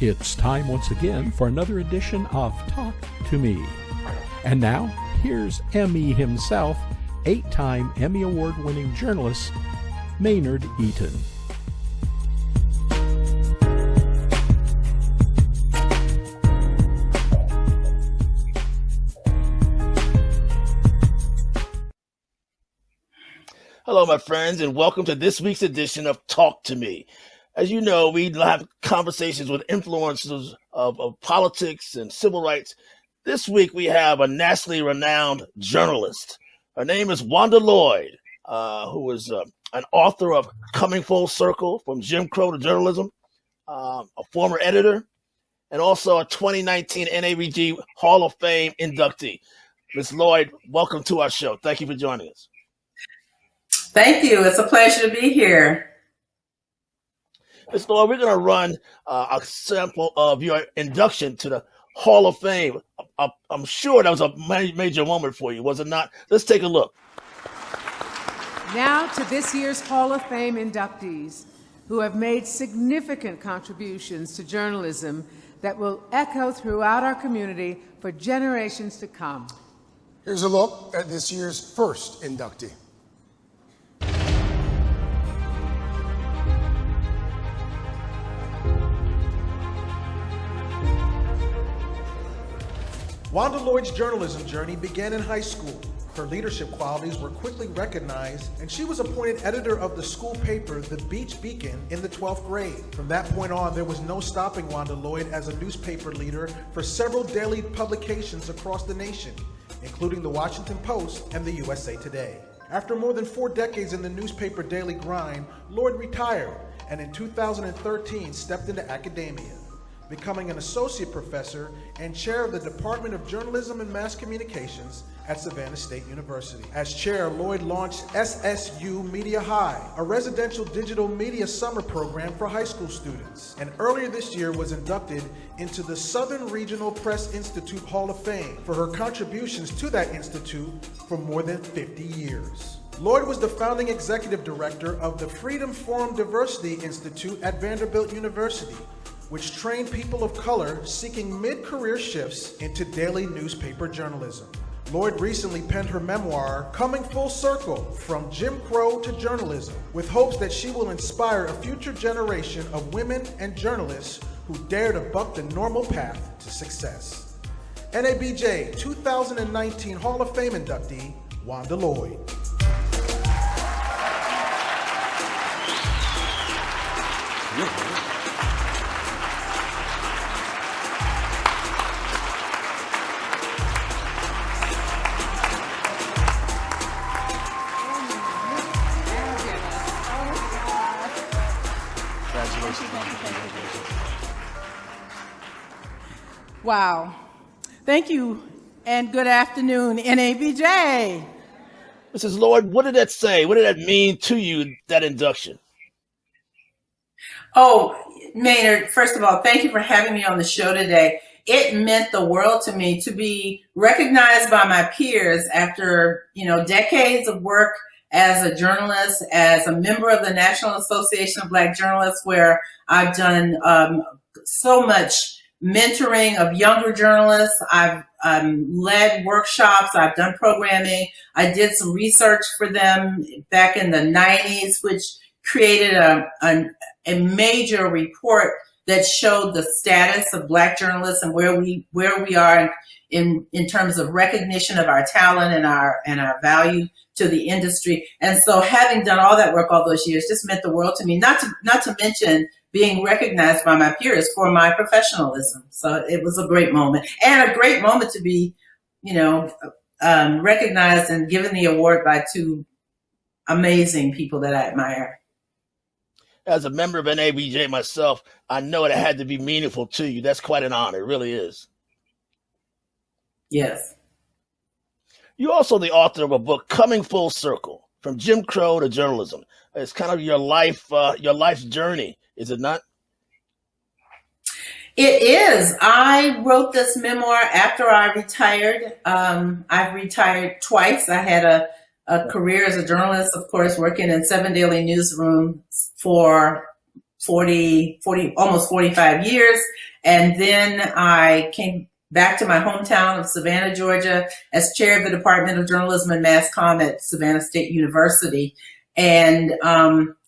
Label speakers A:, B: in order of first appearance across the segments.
A: It's time once again for another edition of Talk to Me. And now, here's Emmy himself, 8-time Emmy Award-winning journalist, Maynard Eaton.
B: Hello, my friends, and welcome to this week's edition of Talk to Me. As you know, we have conversations with influencers of politics and civil rights. This week, we have a nationally renowned journalist. Her name is Wanda Lloyd, who is an author of Coming Full Circle, From Jim Crow to Journalism, a former editor, and also a 2019 NABG Hall of Fame inductee. Ms. Lloyd, welcome to our show. Thank you for joining us.
C: Thank you. It's a pleasure to be here.
B: Ms. Lloyd, we're going to run a sample of your induction to the Hall of Fame. I'm sure that was a major moment for you, was it not? Let's take a look.
D: Now to this year's Hall of Fame inductees who have made significant contributions to journalism that will echo throughout our community for generations to come.
E: Here's a look at this year's first inductee.
F: Wanda Lloyd's journalism journey began in high school. Her leadership qualities were quickly recognized, and she was appointed editor of the school paper, The Beach Beacon, in the 12th grade. From that point on, there was no stopping Wanda Lloyd as a newspaper leader for several daily publications across the nation, including the Washington Post and the USA Today. After more than 4 decades in the newspaper daily grind, Lloyd retired, and in 2013 stepped into academia, becoming an associate professor and chair of the Department of Journalism and Mass Communications at Savannah State University. As chair, Lloyd launched SSU Media High, a residential digital media summer program for high school students, and earlier this year was inducted into the Southern Regional Press Institute Hall of Fame for her contributions to that institute for more than 50 years. Lloyd was the founding executive director of the Freedom Forum Diversity Institute at Vanderbilt University, which trained people of color seeking mid-career shifts into daily newspaper journalism. Lloyd recently penned her memoir, Coming Full Circle, From Jim Crow to Journalism, with hopes that she will inspire a future generation of women and journalists who dare to buck the normal path to success. NABJ 2019 Hall of Fame inductee, Wanda Lloyd.
G: Wow. Thank you, and good afternoon, NABJ.
B: Mrs. Lloyd, what did that say? What did that mean to you, that induction?
C: Oh, Maynard, first of all, thank you for having me on the show today. It meant the world to me to be recognized by my peers after, decades of work as a journalist, as a member of the National Association of Black Journalists, where I've done so much mentoring of younger journalists. I've led workshops. I've done programming. I did some research for them back in the 90s, which created a major report that showed the status of Black journalists and where we are in terms of recognition of our talent and our value to the industry. And so having done all that work all those years just meant the world to me, not to mention being recognized by my peers for my professionalism. So it was a great moment, and a great moment to be, recognized and given the award by 2 amazing people that I admire.
B: As a member of NABJ myself, I know it had to be meaningful to you. That's quite an honor. It really is.
C: Yes.
B: You're also the author of a book, Coming Full Circle, From Jim Crow to Journalism. It's kind of your life's journey, is it not?
C: It is. I wrote this memoir after I retired. I've retired twice. I had a career as a journalist, of course, working in 7 daily newsrooms for almost 45 years. And then I came back to my hometown of Savannah, Georgia, as chair of the Department of Journalism and Mass Comm at Savannah State University. And,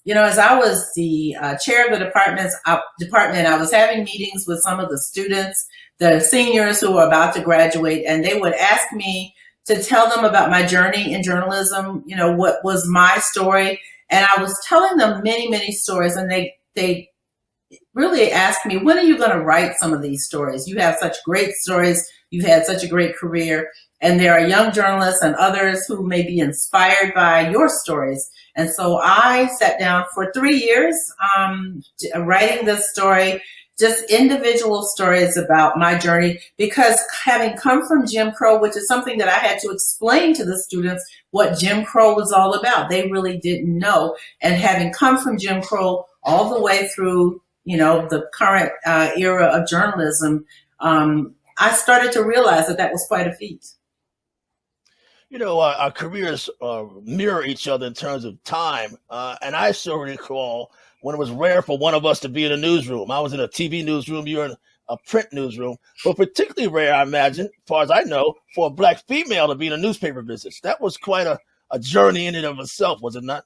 C: as I was the chair of the department, I was having meetings with some of the students, the seniors who were about to graduate, and they would ask me to tell them about my journey in journalism, what was my story. And I was telling them many, many stories, and they really asked me, when are you going to write some of these stories? You have such great stories. You've had such a great career. And there are young journalists and others who may be inspired by your stories. And so I sat down for 3 years writing this story, just individual stories about my journey, because having come from Jim Crow, which is something that I had to explain to the students what Jim Crow was all about. They really didn't know. And having come from Jim Crow all the way through, the current era of journalism, I started to realize that was quite a feat.
B: Our careers mirror each other in terms of time. And I still recall when it was rare for one of us to be in a newsroom. I was in a TV newsroom, you were in a print newsroom, but particularly rare, I imagine, as far as I know, for a Black female to be in a newspaper business. That was quite a journey in and of itself, was it not?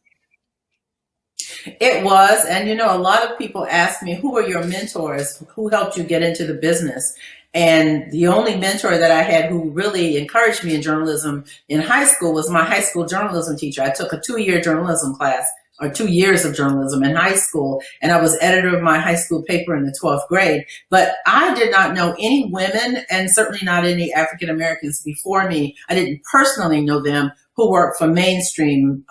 C: It was. And, a lot of people ask me, who are your mentors? Who helped you get into the business? And the only mentor that I had who really encouraged me in journalism in high school was my high school journalism teacher. I took a 2-year journalism class, or 2 years of journalism in high school, and I was editor of my high school paper in the 12th grade. But I did not know any women, and certainly not any African Americans before me. I didn't personally know them who worked for in mainstream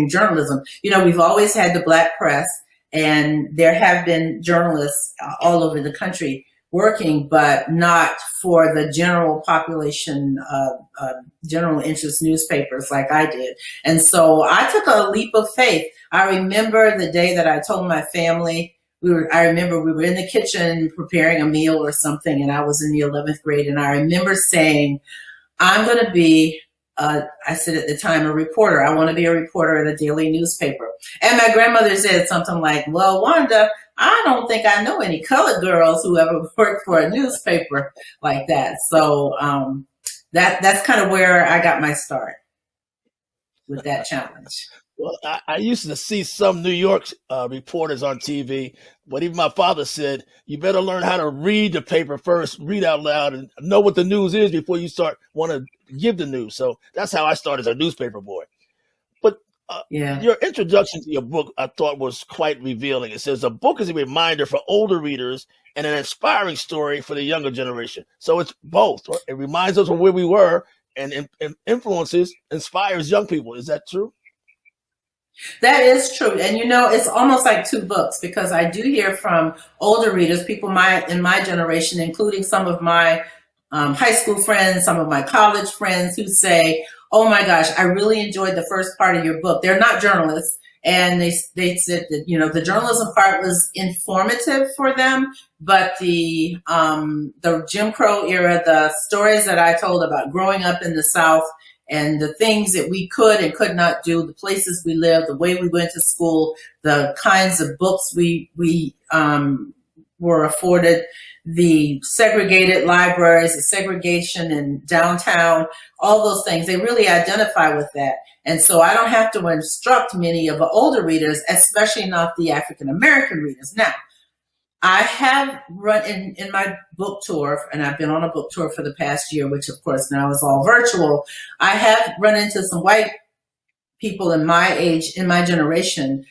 C: journalism. We've always had the Black press, and there have been journalists all over the country working, but not for the general population, general interest newspapers like I did. And so I took a leap of faith. I remember the day that I told my family, I remember we were in the kitchen preparing a meal or something, and I was in the 11th grade, and I remember saying, I'm going to be I said at the time, a reporter. I want to be a reporter at a daily newspaper. And my grandmother said something like, well, Wanda, I don't think I know any colored girls who ever worked for a newspaper like that. So that's kind of where I got my start with that challenge.
B: Well, I used to see some New York reporters on TV, but even my father said, you better learn how to read the paper first, read out loud, and know what the news is before you want to give the news. So that's how I started as a newspaper boy. But your introduction to your book, I thought, was quite revealing. It says, the book is a reminder for older readers and an inspiring story for the younger generation. So it's both. Right? It reminds us of where we were and inspires young people. Is that true?
C: That is true. And, it's almost like two books, because I do hear from older readers, people in my generation, including some of my high school friends, some of my college friends, who say, oh my gosh, I really enjoyed the first part of your book. They're not journalists. And they said that, the journalism part was informative for them, but the Jim Crow era, the stories that I told about growing up in the South, and the things that we could and could not do, the places we lived, the way we went to school, the kinds of books we were afforded, the segregated libraries, the segregation in downtown, all those things, they really identify with that. And so I don't have to instruct many of the older readers, especially not the African American readers. Now, I have run in my book tour, and I've been on a book tour for the past year, which of course now is all virtual. I have run into some white people in my age, in my generation,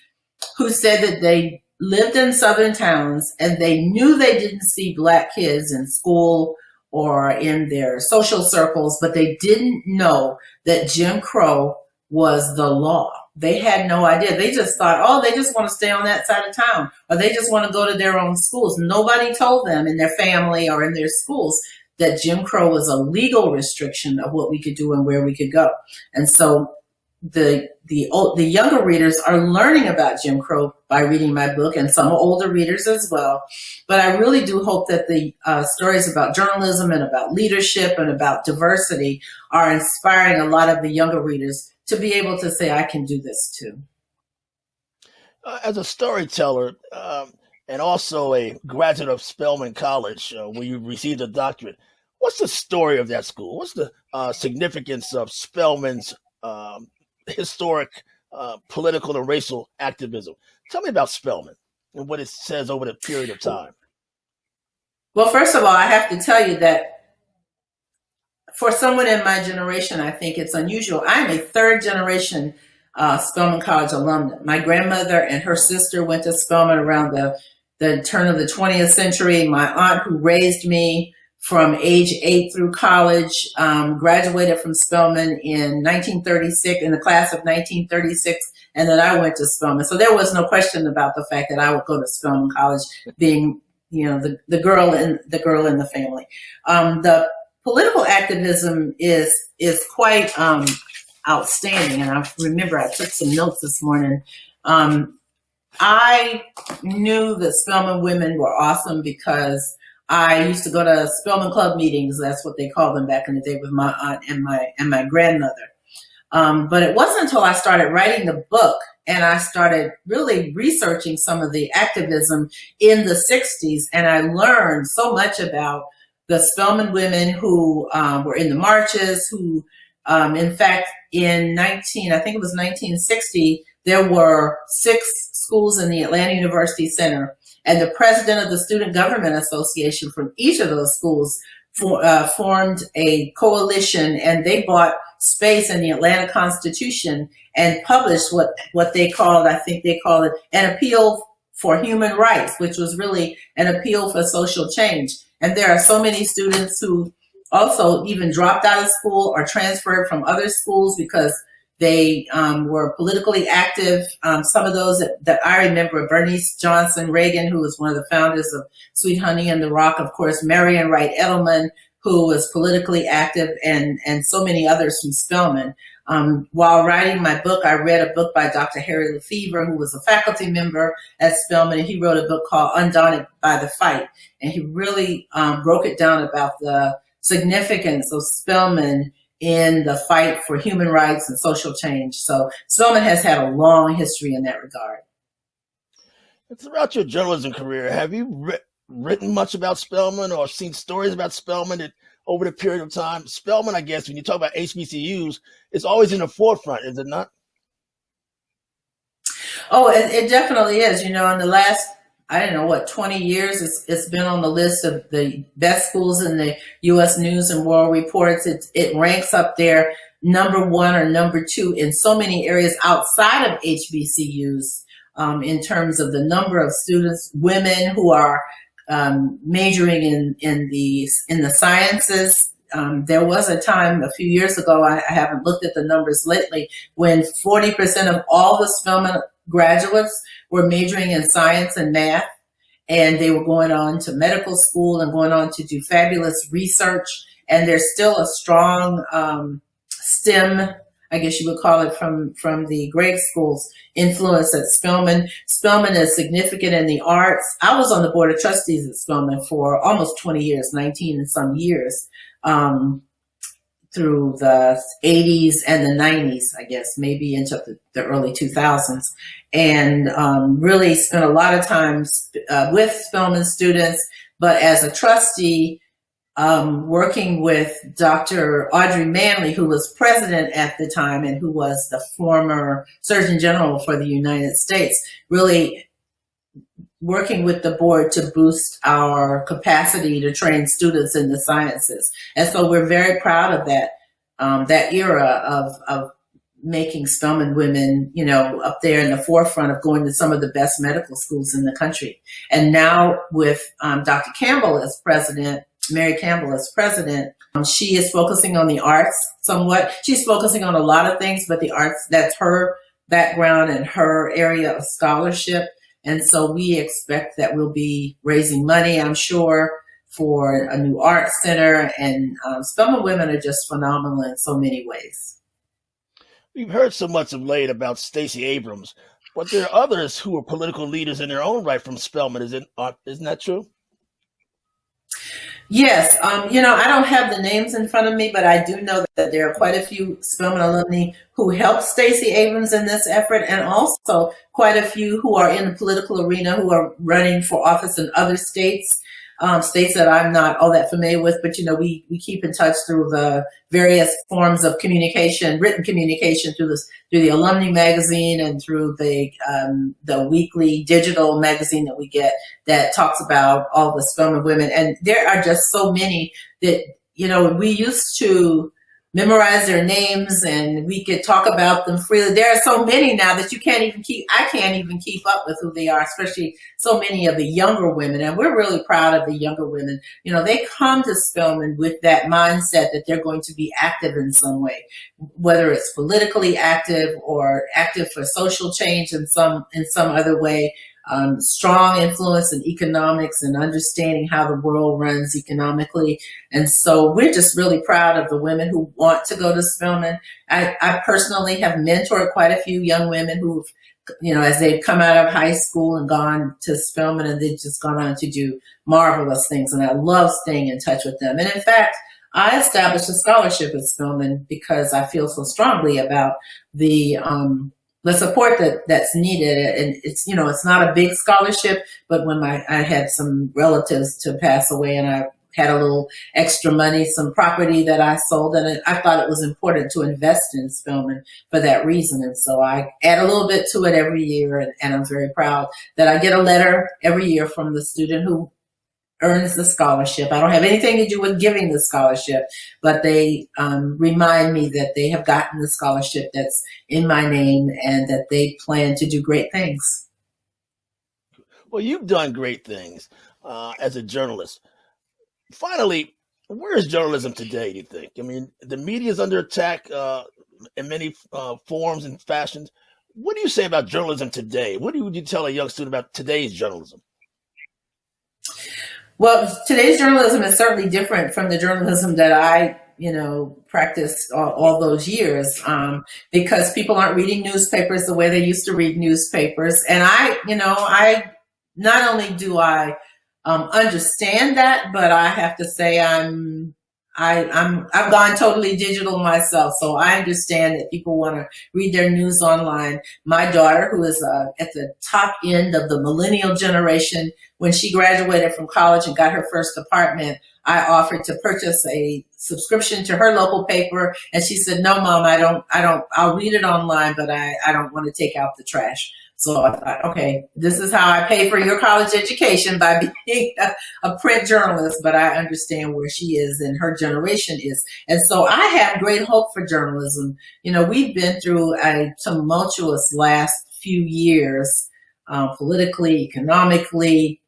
C: who said that they lived in southern towns and they knew they didn't see Black kids in school or in their social circles, but they didn't know that Jim Crow was the law. They had no idea. They just thought, oh, they just want to stay on that side of town, or they just want to go to their own schools. Nobody told them in their family or in their schools that Jim Crow was a legal restriction of what we could do and where we could go. And so the younger readers are learning about Jim Crow by reading my book, and some older readers as well. But I really do hope that the stories about journalism and about leadership and about diversity are inspiring a lot of the younger readers to be able to say, I can do this too.
B: As a storyteller and also a graduate of Spelman College, where you received a doctorate, what's the story of that school? What's the significance of Spelman's historic political and racial activism? Tell me about Spelman and what it says over the period of time.
C: Well, first of all, I have to tell you that for someone in my generation, I think it's unusual. I'm a third generation Spelman College alumna. My grandmother and her sister went to Spelman around the turn of the 20th century. My aunt, who raised me from age 8 through college, graduated from Spelman in 1936, in the class of 1936, and then I went to Spelman. So there was no question about the fact that I would go to Spelman College, being, the girl in the family. The political activism is quite outstanding, and I remember I took some notes this morning. I knew that Spelman women were awesome because I used to go to Spelman Club meetings. That's what they called them back in the day, with my aunt and my grandmother. But it wasn't until I started writing the book and I started really researching some of the activism in the 60s, and I learned so much about the Spelman women who were in the marches, who, in fact, in 1960, there were 6 schools in the Atlanta University Center, and the president of the Student Government Association from each of those schools formed a coalition, and they bought space in the Atlanta Constitution and published what they called, I think they called it, an appeal for human rights, which was really an appeal for social change. And there are so many students who also even dropped out of school or transferred from other schools because they were politically active. Some of those that I remember, Bernice Johnson Reagan, who was one of the founders of Sweet Honey and the Rock, of course, Marion Wright Edelman, who was politically active, and so many others from Spelman. While writing my book, I read a book by Dr. Harry Lefevre, who was a faculty member at Spelman, and he wrote a book called Undaunted by the Fight. And he really broke it down about the significance of Spelman in the fight for human rights and social change. So Spelman has had a long history in that regard.
B: Throughout your journalism career, have you written much about Spelman or seen stories about Spelman over the period of time? Spelman, I guess, when you talk about HBCUs, it's always in the forefront, is it not?
C: Oh, it definitely is. In the last, 20 years, it's been on the list of the best schools in the U.S. News and World Reports. It ranks up there number 1 or number 2 in so many areas outside of HBCUs in terms of the number of students, women who are majoring in the sciences. There was a time a few years ago, I haven't looked at the numbers lately, when 40% of all the Spelman graduates were majoring in science and math, and they were going on to medical school and going on to do fabulous research. And there's still a strong STEM, I guess you would call it, from the grade schools influence at Spelman. Spelman is significant in the arts. I was on the board of trustees at Spelman for almost 20 years, 19 and some years, through the 80s and the 90s, I guess, maybe into the early 2000s, and really spent a lot of time with Spelman students, but as a trustee, working with Dr. Audrey Manley, who was president at the time and who was the former Surgeon General for the United States, really working with the board to boost our capacity to train students in the sciences. And so we're very proud of that era of making Spelman women, up there in the forefront of going to some of the best medical schools in the country. And now with Dr. Campbell as president, Mary Campbell as president, she is focusing on the arts somewhat. She's focusing on a lot of things, but the arts, that's her background and her area of scholarship. And so we expect that we'll be raising money, I'm sure, for a new art center. And Spelman women are just phenomenal in so many ways.
B: We've heard so much of late about Stacey Abrams, but there are others who are political leaders in their own right from Spelman. Isn't that true?
C: Yes, I don't have the names in front of me, but I do know that there are quite a few Spelman alumni who helped Stacey Abrams in this effort, and also quite a few who are in the political arena who are running for office in other states, states that I'm not all that familiar with. But we keep in touch through the various forms of communication, written communication through the alumni magazine and through the weekly digital magazine that we get that talks about all the Spelman women. And there are just so many that, we used to memorize their names and we could talk about them freely. There are so many now that I can't even keep up with who they are, especially so many of the younger women. And we're really proud of the younger women. They come to Spelman with that mindset that they're going to be active in some way, whether it's politically active or active for social change in some other way. Strong influence in economics and understanding how the world runs economically. And so we're just really proud of the women who want to go to Spelman. I personally have mentored quite a few young women who've, as they've come out of high school and gone to Spelman, and they've just gone on to do marvelous things. And I love staying in touch with them. And in fact, I established a scholarship at Spelman because I feel so strongly about the support that's needed. And it's not a big scholarship, but when I had some relatives to pass away and I had a little extra money, some property that I sold, and I thought it was important to invest in Spelman for that reason. And so I add a little bit to it every year, and I'm very proud that I get a letter every year from the student who earns the scholarship. I don't have anything to do with giving the scholarship, but they remind me that they have gotten the scholarship that's in my name and that they plan to do great things.
B: Well, you've done great things as a journalist. Finally, where is journalism today, do you think? I mean, the media is under attack in many forms and fashions. What do you say about journalism today? What would you tell a young student about today's journalism?
C: Well, today's journalism is certainly different from the journalism that I, practiced all those years, because people aren't reading newspapers the way they used to read newspapers. And I not only do I understand that, but I have to say I've gone totally digital myself, so I understand that people want to read their news online. My daughter, who is at the top end of the millennial generation, when she graduated from college and got her first apartment, I offered to purchase a subscription to her local paper, and she said, "No, Mom, I'll read it online, but I don't want to take out the trash." So I thought, okay, this is how I pay for your college education, by being a print journalist, but I understand where she is and her generation is. And so I have great hope for journalism. We've been through a tumultuous last few years, politically, economically,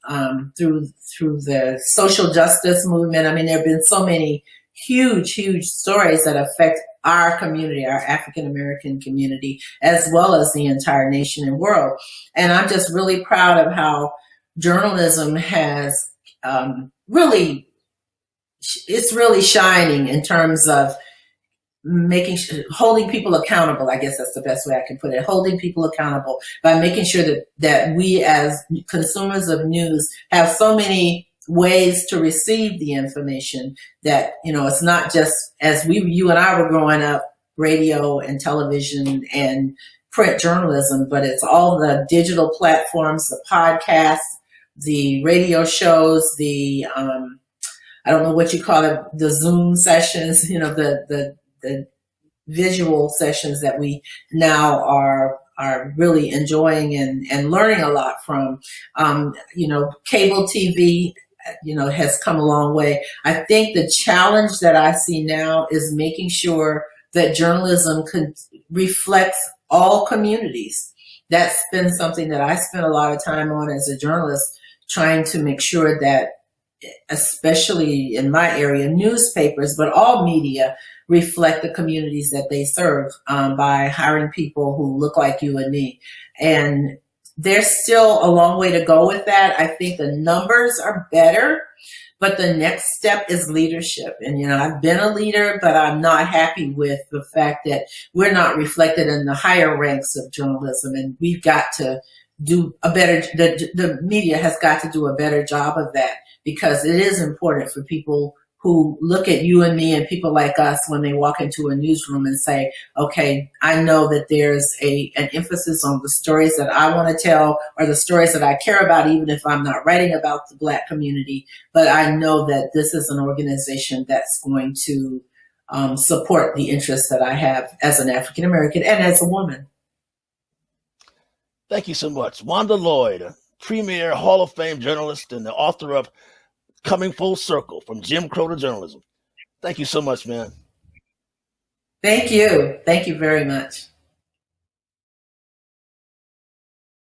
C: through the social justice movement. I mean, there have been so many huge stories that affect our community, our African American community, as well as the entire nation and world. And I'm just really proud of how journalism has it's really shining in terms of holding people accountable. I guess that's the best way I can put it. Holding people accountable by making sure that we as consumers of news have so many ways to receive the information that, it's not just as you and I were growing up, radio and television and print journalism, but it's all the digital platforms, the podcasts, the radio shows, the, I don't know what you call it, the Zoom sessions, the visual sessions that we now are really enjoying and learning a lot from. Cable TV, has come a long way. I think the challenge that I see now is making sure that journalism reflects all communities. That's been something that I spent a lot of time on as a journalist, trying to make sure that, especially in my area, newspapers, but all media reflect the communities that they serve, by hiring people who look like you and me. And there's still a long way to go with that. I think the numbers are better, but the next step is leadership. And, I've been a leader, but I'm not happy with the fact that we're not reflected in the higher ranks of journalism. And we've got to do a better, the media has got to do a better job of that, because it is important for people who look at you and me and people like us when they walk into a newsroom and say, okay, I know that there's an emphasis on the stories that I want to tell, or the stories that I care about, even if I'm not writing about the Black community. But I know that this is an organization that's going to support the interests that I have as an African American and as a woman.
B: Thank you so much. Wanda Lloyd, a premier Hall of Fame journalist and the author of Coming Full Circle, From Jim Crow to Journalism. Thank you so much, man.
C: Thank you. Thank you very much.